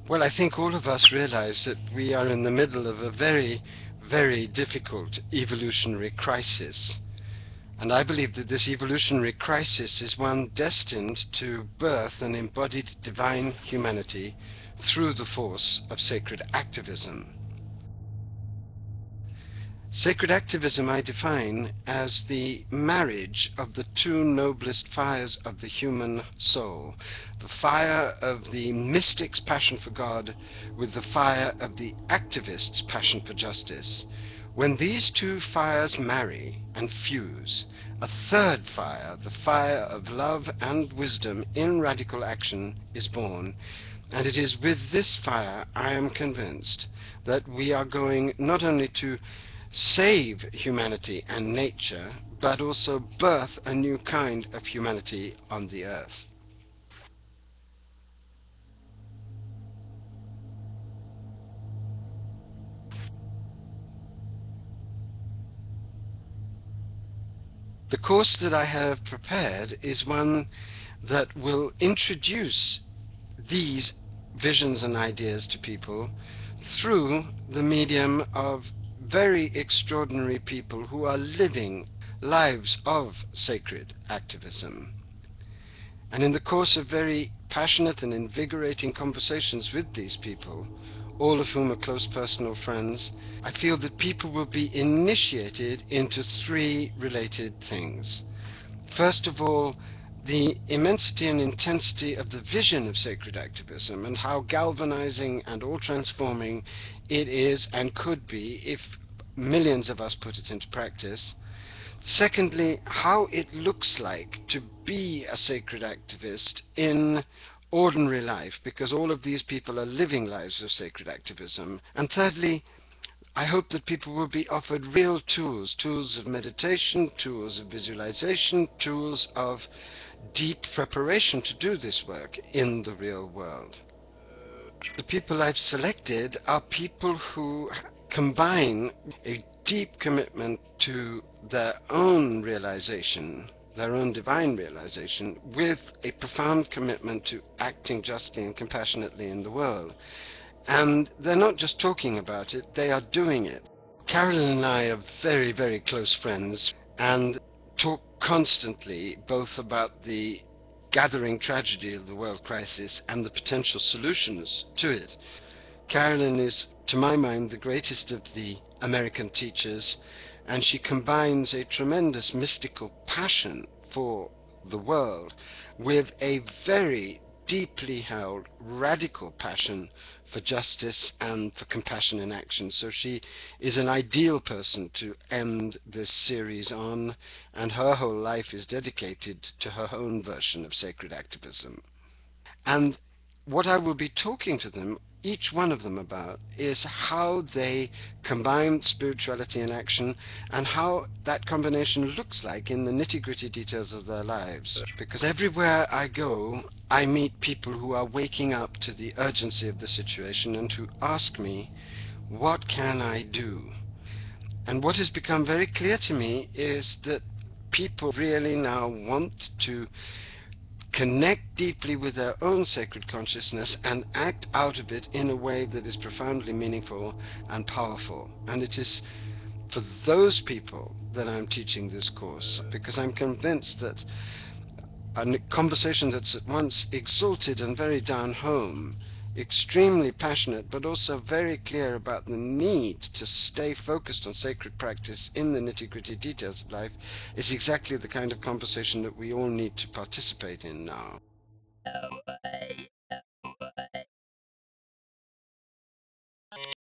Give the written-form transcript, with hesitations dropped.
Well, I think all of us realize that we are in the middle of a very, very difficult evolutionary crisis. And I believe that this evolutionary crisis is one destined to birth an embodied divine humanity through the force of sacred activism. Sacred activism I define as the marriage of the two noblest fires of the human soul, the fire of the mystic's passion for God with the fire of the activist's passion for justice. When these two fires marry and fuse, a third fire, the fire of love and wisdom in radical action, is born. And it is with this fire, I am convinced, that we are going not only to save humanity and nature, but also birth a new kind of humanity on the earth. The course that I have prepared is one that will introduce these visions and ideas to people through the medium of very extraordinary people who are living lives of sacred activism. And in the course of very passionate and invigorating conversations with these people, all of whom are close personal friends, I feel that people will be initiated into three related things. First of all, the immensity and intensity of the vision of sacred activism and how galvanizing and all-transforming it is and could be if millions of us put it into practice. Secondly, how it looks like to be a sacred activist in ordinary life, because all of these people are living lives of sacred activism. And thirdly, I hope that people will be offered real tools, tools of meditation, tools of visualization, tools of deep preparation to do this work in the real world. The people I've selected are people who combine a deep commitment to their own realization, their own divine realization, with a profound commitment to acting justly and compassionately in the world. And they're not just talking about it, they are doing it. Carolyn and I are very, very close friends and talk constantly both about the gathering tragedy of the world crisis and the potential solutions to it. Carolyn is, to my mind, the greatest of the American teachers, and she combines a tremendous mystical passion for the world with a very deeply held radical passion for justice and for compassion in action. So she is an ideal person to end this series on, and her whole life is dedicated to her own version of sacred activism. And what I will be talking to them, each one of them, about is how they combine spirituality and action, and how that combination looks like in the nitty-gritty details of their lives. Because everywhere I go, I meet people who are waking up to the urgency of the situation and who ask me, what can I do? And what has become very clear to me is that people really now want to connect deeply with their own sacred consciousness and act out of it in a way that is profoundly meaningful and powerful. And it is for those people that I'm teaching this course, because I'm convinced that a conversation that's at once exalted and very down home, extremely passionate, but also very clear about the need to stay focused on sacred practice in the nitty-gritty details of life, is exactly the kind of conversation that we all need to participate in now.